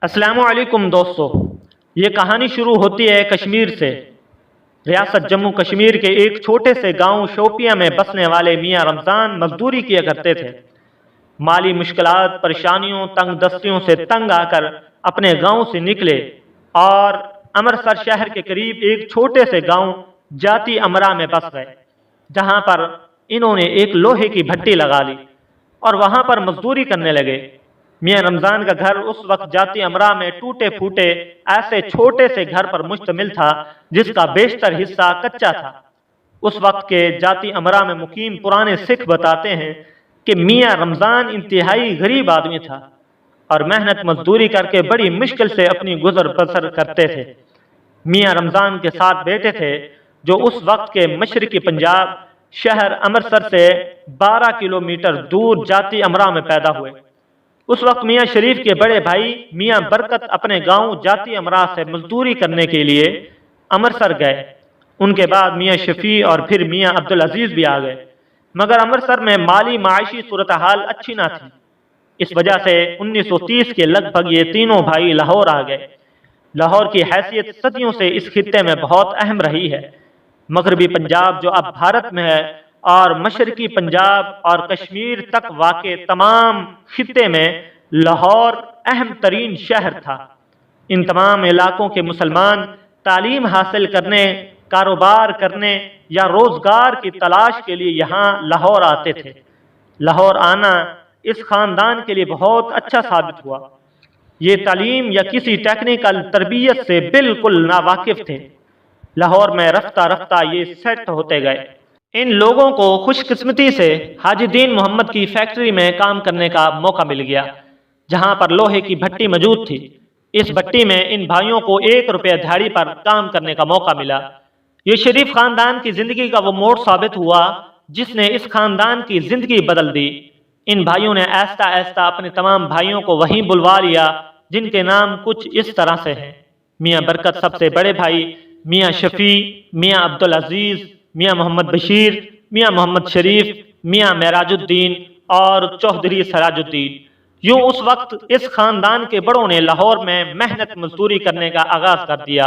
السلام علیکم دوستو، یہ کہانی شروع ہوتی ہے کشمیر سے۔ ریاست جموں کشمیر کے ایک چھوٹے سے گاؤں شوپیاں میں بسنے والے میاں رمضان مزدوری کیا کرتے تھے۔ مالی مشکلات، پریشانیوں، تنگ دستیوں سے تنگ آ کر اپنے گاؤں سے نکلے اور امرتسر شہر کے قریب ایک چھوٹے سے گاؤں جاتی امرا میں بس گئے، جہاں پر انہوں نے ایک لوہے کی بھٹی لگا لی اور وہاں پر مزدوری کرنے لگے۔ میاں رمضان کا گھر اس وقت جاتی امرا میں ٹوٹے پھوٹے ایسے چھوٹے سے گھر پر مشتمل تھا جس کا بیشتر حصہ کچا تھا۔ اس وقت کے جاتی امرا میں مقیم پرانے سکھ بتاتے ہیں کہ میاں رمضان انتہائی غریب آدمی تھا اور محنت مزدوری کر کے بڑی مشکل سے اپنی گزر بسر کرتے تھے۔ میاں رمضان کے 7 بیٹے تھے جو اس وقت کے مشرقی پنجاب شہر امرتسر سے 12 کلومیٹر دور جاتی امرا میں پیدا ہوئے۔ اس وقت میاں شریف کے بڑے بھائی میاں برکت اپنے گاؤں جاتی امرا سے مزدوری کرنے کے لیے امرتسر گئے۔ ان کے بعد میاں شفیع اور پھر میاں عبدالعزیز بھی آ گئے، مگر امرتسر میں مالی معاشی صورتحال اچھی نہ تھی۔ اس وجہ سے 1930 کے لگ بھگ یہ تینوں بھائی لاہور آ گئے۔ لاہور کی حیثیت صدیوں سے اس خطے میں بہت اہم رہی ہے۔ مغربی پنجاب جو اب بھارت میں ہے اور مشرقی پنجاب اور کشمیر تک واقع تمام خطے میں لاہور اہم ترین شہر تھا۔ ان تمام علاقوں کے مسلمان تعلیم حاصل کرنے، کاروبار کرنے یا روزگار کی تلاش کے لیے یہاں لاہور آتے تھے۔ لاہور آنا اس خاندان کے لیے بہت اچھا ثابت ہوا۔ یہ تعلیم یا کسی ٹیکنیکل تربیت سے بالکل ناواقف تھے۔ لاہور میں رفتہ رفتہ یہ سیٹ ہوتے گئے۔ ان لوگوں کو خوش قسمتی سے حاجی دین محمد کی فیکٹری میں کام کرنے کا موقع مل گیا، جہاں پر لوہے کی بھٹی موجود تھی۔ اس بھٹی میں ان بھائیوں کو 1 روپے دھاڑی پر کام کرنے کا موقع ملا۔ یہ شریف خاندان کی زندگی کا وہ موڑ ثابت ہوا جس نے اس خاندان کی زندگی بدل دی۔ ان بھائیوں نے آہستہ آہستہ اپنے تمام بھائیوں کو وہیں بلوا لیا، جن کے نام کچھ اس طرح سے ہیں: میاں برکت سب سے بڑے بھائی، میاں شفیع، میاں عبدالعزیز، میاں محمد بشیر، میاں محمد شریف، میاں معراج الدین اور چوہدری سراج الدین۔ یوں اس وقت اس خاندان کے بڑوں نے لاہور میں محنت مزدوری کرنے کا آغاز کر دیا۔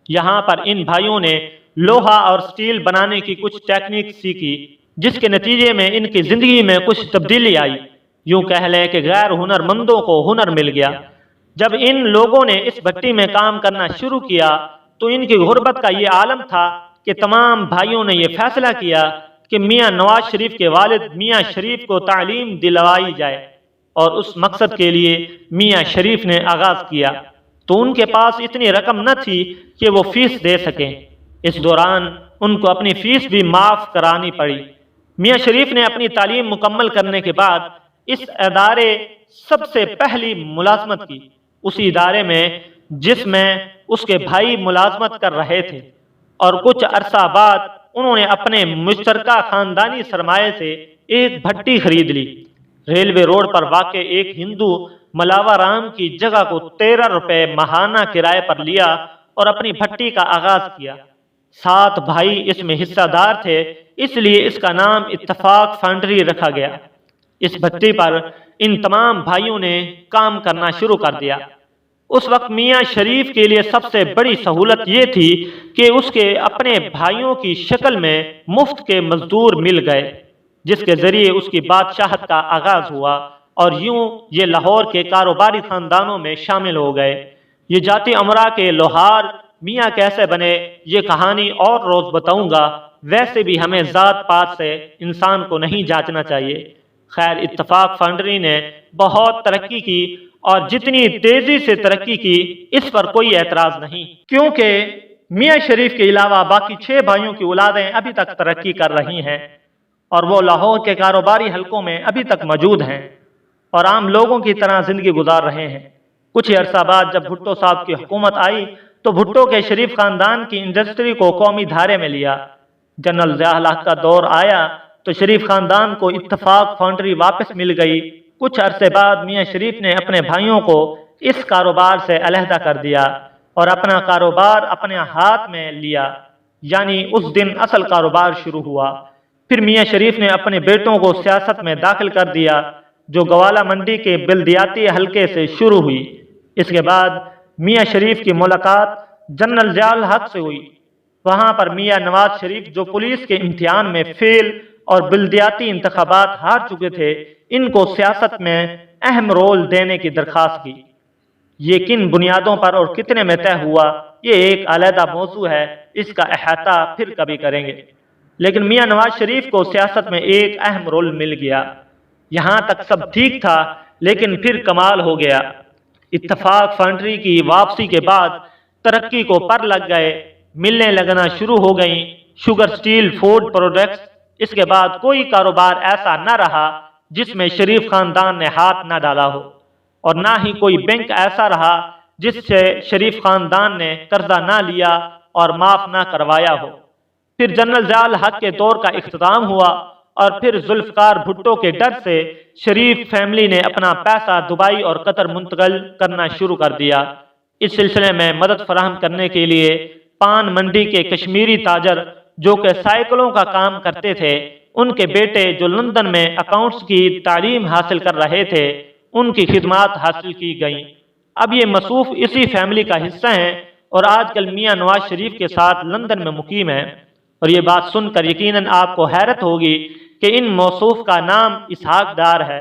یہاں پر ان بھائیوں نے لوہا اور سٹیل بنانے کی کچھ ٹیکنیک سیکھی، جس کے نتیجے میں ان کی زندگی میں کچھ تبدیلی آئی۔ یوں کہہ لیں کہ غیر ہنر مندوں کو ہنر مل گیا۔ جب ان لوگوں نے اس بھٹی میں کام کرنا شروع کیا تو ان کی غربت کا یہ عالم تھا کہ تمام بھائیوں نے یہ فیصلہ کیا کہ میاں نواز شریف کے والد میاں شریف کو تعلیم دلوائی جائے، اور اس مقصد کے لیے میاں شریف نے آغاز کیا تو ان کے پاس اتنی رقم نہ تھی کہ وہ فیس دے سکیں۔ اس دوران ان کو اپنی فیس بھی معاف کرانی پڑی۔ میاں شریف نے اپنی تعلیم مکمل کرنے کے بعد اس ادارے سب سے پہلی ملازمت کی، اسی ادارے میں جس میں اس کے بھائی ملازمت کر رہے تھے، اور کچھ عرصہ بعد انہوں نے اپنے مشترکہ خاندانی سرمایے سے ایک بھٹی خرید لی۔ ریلوے روڈ پر واقع ایک ہندو ملاوا رام کی جگہ کو 13 روپے ماہانہ کرائے پر لیا اور اپنی بھٹی کا آغاز کیا۔ 7 بھائی اس میں حصہ دار تھے، اس لیے اس کا نام اتفاق فاؤنڈری رکھا گیا۔ اس بھٹی پر ان تمام بھائیوں نے کام کرنا شروع کر دیا۔ اس وقت میاں شریف کے لیے سب سے بڑی سہولت یہ تھی کہ اس کے اپنے بھائیوں کی شکل میں مفت کے مزدور مل گئے، جس کے ذریعے اس کی بادشاہت کا آغاز ہوا، اور یوں یہ لاہور کے کاروباری خاندانوں میں شامل ہو گئے۔ یہ جاتی امرا کے لوہار میاں کیسے بنے یہ کہانی اور روز بتاؤں گا، ویسے بھی ہمیں ذات پات سے انسان کو نہیں جانچنا چاہیے۔ خیر، اتفاق فاؤنڈری نے بہت ترقی کی، اور جتنی تیزی سے ترقی کی اس پر کوئی اعتراض نہیں، کیونکہ میاں شریف کے علاوہ باقی 6 بھائیوں کی اولادیں ابھی تک ترقی کر رہی ہیں، اور وہ لاہور کے کاروباری حلقوں میں ابھی تک موجود ہیں اور عام لوگوں کی طرح زندگی گزار رہے ہیں۔ کچھ عرصہ بعد جب بھٹو صاحب کی حکومت آئی تو بھٹو کے شریف خاندان کی انڈسٹری کو قومی دھارے میں لیا۔ جنرل ضیاء الحق کا دور آیا تو شریف خاندان کو اتفاق فاؤنڈری واپس مل گئی۔ کچھ عرصے بعد میاں شریف نے اپنے بھائیوں کو اس کاروبار سے علیحدہ کر دیا اور اپنا کاروبار اپنے ہاتھ میں لیا، یعنی اس دن اصل کاروبار شروع ہوا۔ پھر میاں شریف نے اپنے بیٹوں کو سیاست میں داخل کر دیا، جو گوالہ منڈی کے بلدیاتی حلقے سے شروع ہوئی۔ اس کے بعد میاں شریف کی ملاقات جنرل ضیاء الحق سے ہوئی۔ وہاں پر میاں نواز شریف جو پولیس کے امتحان میں فیل اور بلدیاتی انتخابات ہار چکے تھے، ان کو سیاست میں اہم رول دینے کی درخواست کی۔ یہ کن بنیادوں پر اور کتنے میں طے ہوا، یہ ایک علیحدہ موضوع ہے، اس کا احاطہ پھر کبھی کریں گے۔ لیکن میاں نواز شریف کو سیاست میں ایک اہم رول مل گیا۔ یہاں تک سب ٹھیک تھا، لیکن پھر کمال ہو گیا۔ اتفاق فنڈری کی واپسی کے بعد ترقی کو پر لگ گئے، ملنے لگنا شروع ہو گئیں، شوگر، سٹیل، فوڈ پروڈکٹس۔ اس کے بعد کوئی کاروبار ایسا نہ رہا جس میں شریف خاندان نے ہاتھ نہ ڈالا ہو، اور نہ ہی کوئی بینک ایسا رہا جس سے شریف خاندان نے قرضہ نہ لیا اور معاف نہ کروایا ہو۔ پھر جنرل ضیاء الحق کے دور کا اختتام ہوا، اور پھر ذوالفقار بھٹو کے ڈر سے شریف فیملی نے اپنا پیسہ دبئی اور قطر منتقل کرنا شروع کر دیا۔ اس سلسلے میں مدد فراہم کرنے کے لیے پان منڈی کے کشمیری تاجر جو کہ سائیکلوں کا کام کرتے تھے، ان کے بیٹے جو لندن میں اکاؤنٹس کی تعلیم حاصل کر رہے تھے، ان کی خدمات حاصل کی گئیں۔ اب یہ مصروف اسی فیملی کا حصہ ہیں اور آج کل میاں نواز شریف کے ساتھ لندن میں مقیم ہیں۔ اور یہ بات سن کر یقیناً آپ کو حیرت ہوگی کہ ان موصوف کا نام اسحاق ڈار ہے،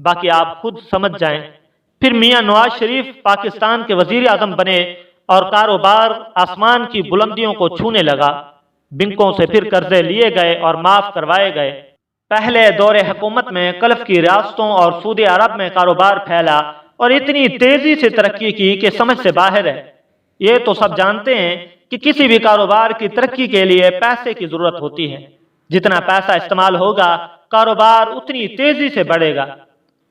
باقی آپ خود سمجھ جائیں۔ پھر میاں نواز شریف پاکستان کے وزیر اعظم بنے اور کاروبار آسمان کی بلندیوں کو چھونے لگا۔ بینکوں سے پھر قرضے لیے گئے اور معاف کروائے گئے۔ پہلے دور حکومت میں گلف کی ریاستوں اور سعودی عرب میں کاروبار پھیلا اور اتنی تیزی سے ترقی کی کہ سمجھ سے باہر ہے۔ یہ تو سب جانتے ہیں کہ کسی بھی کاروبار کی ترقی کے لیے پیسے کی ضرورت ہوتی ہے۔ جتنا پیسہ استعمال ہوگا، کاروبار اتنی تیزی سے بڑھے گا۔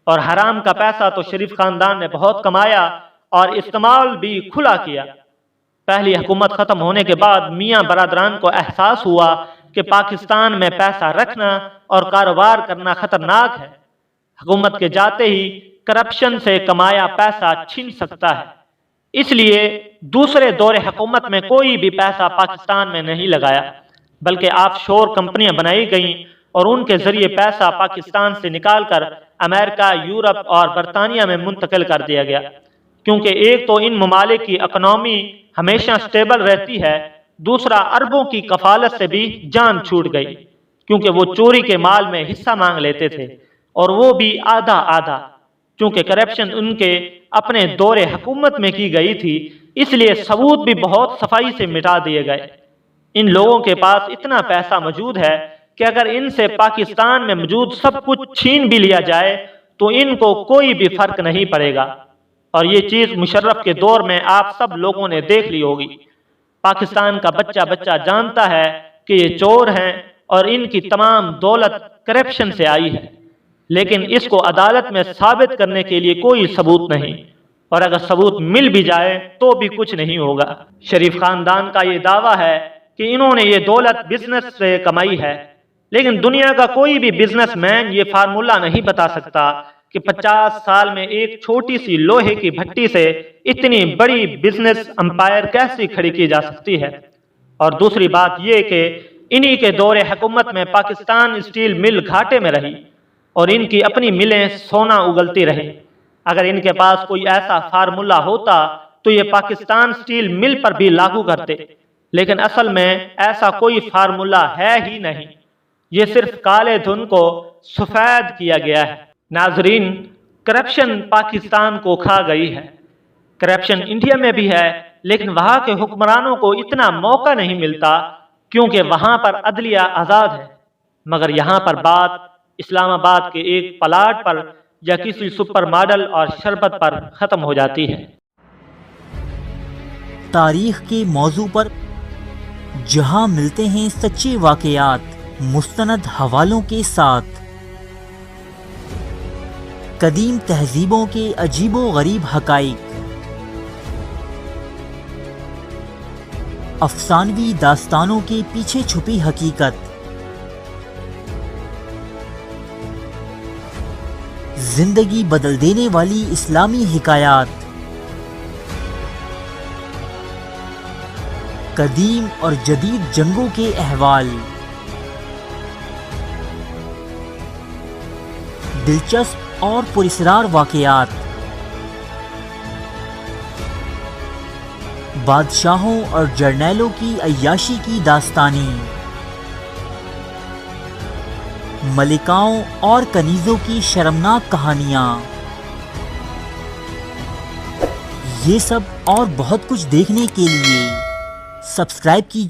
اور حرام کا پیسہ تو شریف خاندان نے بہت کمایا اور استعمال بھی کھلا کیا۔ پہلی حکومت ختم ہونے کے بعد میاں برادران کو احساس ہوا کہ پاکستان میں پیسہ رکھنا اور کاروبار کرنا خطرناک ہے۔ حکومت کے جاتے ہی کرپشن سے کمایا پیسہ چھن سکتا ہے، اس لیے دوسرے دور حکومت میں کوئی بھی پیسہ پاکستان میں نہیں لگایا، بلکہ آف شور کمپنیاں بنائی گئیں اور ان کے ذریعے پیسہ پاکستان سے نکال کر امریکہ، یورپ اور برطانیہ میں منتقل کر دیا گیا۔ کیونکہ ایک تو ان ممالک کی اکنامی ہمیشہ سٹیبل رہتی ہے، دوسرا اربوں کی کفالت سے بھی جان چھوٹ گئی، کیونکہ وہ چوری کے مال میں حصہ مانگ لیتے تھے، اور وہ بھی آدھا آدھا۔ چونکہ کرپشن ان کے اپنے دور حکومت میں کی گئی تھی، اس لیے ثبوت بھی بہت صفائی سے مٹا دیے گئے۔ ان لوگوں کے پاس اتنا پیسہ موجود ہے کہ اگر ان سے پاکستان میں موجود سب کچھ چھین بھی لیا جائے تو ان کو کوئی بھی فرق نہیں پڑے گا۔ اور یہ چیز مشرف کے دور میں آپ سب لوگوں نے دیکھ لی ہوگی۔ پاکستان کا بچہ بچہ جانتا ہے کہ یہ چور ہیں اور ان کی تمام دولت کرپشن سے آئی ہے، لیکن اس کو عدالت میں ثابت کرنے کے لیے کوئی ثبوت نہیں، اور اگر ثبوت مل بھی جائے تو بھی کچھ نہیں ہوگا۔ شریف خاندان کا یہ دعویٰ ہے کہ انہوں نے یہ دولت بزنس سے کمائی ہے، لیکن دنیا کا کوئی بھی بزنس مین یہ فارمولہ نہیں بتا سکتا کہ 50 سال میں ایک چھوٹی سی لوہے کی بھٹی سے اتنی بڑی بزنس امپائر کیسے کھڑی کی جا سکتی ہے۔ اور دوسری بات یہ کہ انہی کے دور حکومت میں پاکستان اسٹیل مل گھاٹے میں رہی اور ان کی اپنی ملیں سونا اگلتی رہیں۔ اگر ان کے پاس کوئی ایسا فارمولہ ہوتا تو یہ پاکستان اسٹیل مل پر بھی لاگو کرتے، لیکن اصل میں ایسا کوئی فارمولہ ہے ہی نہیں۔ یہ صرف کالے دھن کو سفید کیا گیا ہے۔ ناظرین، کرپشن پاکستان کو کھا گئی ہے۔ کرپشن انڈیا میں بھی ہے، لیکن وہاں کے حکمرانوں کو اتنا موقع نہیں ملتا کیونکہ وہاں پر عدلیہ آزاد ہے، مگر یہاں پر بات اسلام آباد کے ایک پلاٹ پر یا کسی سپر ماڈل اور شربت پر ختم ہو جاتی ہے۔ تاریخ کے موضوع پر جہاں ملتے ہیں سچے واقعات مستند حوالوں کے ساتھ، قدیم تہذیبوں کے عجیب و غریب حقائق، افسانوی داستانوں کے پیچھے چھپی حقیقت، زندگی بدل دینے والی اسلامی حکایات، قدیم اور جدید جنگوں کے احوال، دلچسپ اور پراسرار واقعات، بادشاہوں اور جرنیلوں کی عیاشی کی داستانیں، ملکاؤں اور کنیزوں کی شرمناک کہانیاں، یہ سب اور بہت کچھ دیکھنے کے لیے سبسکرائب کیجیے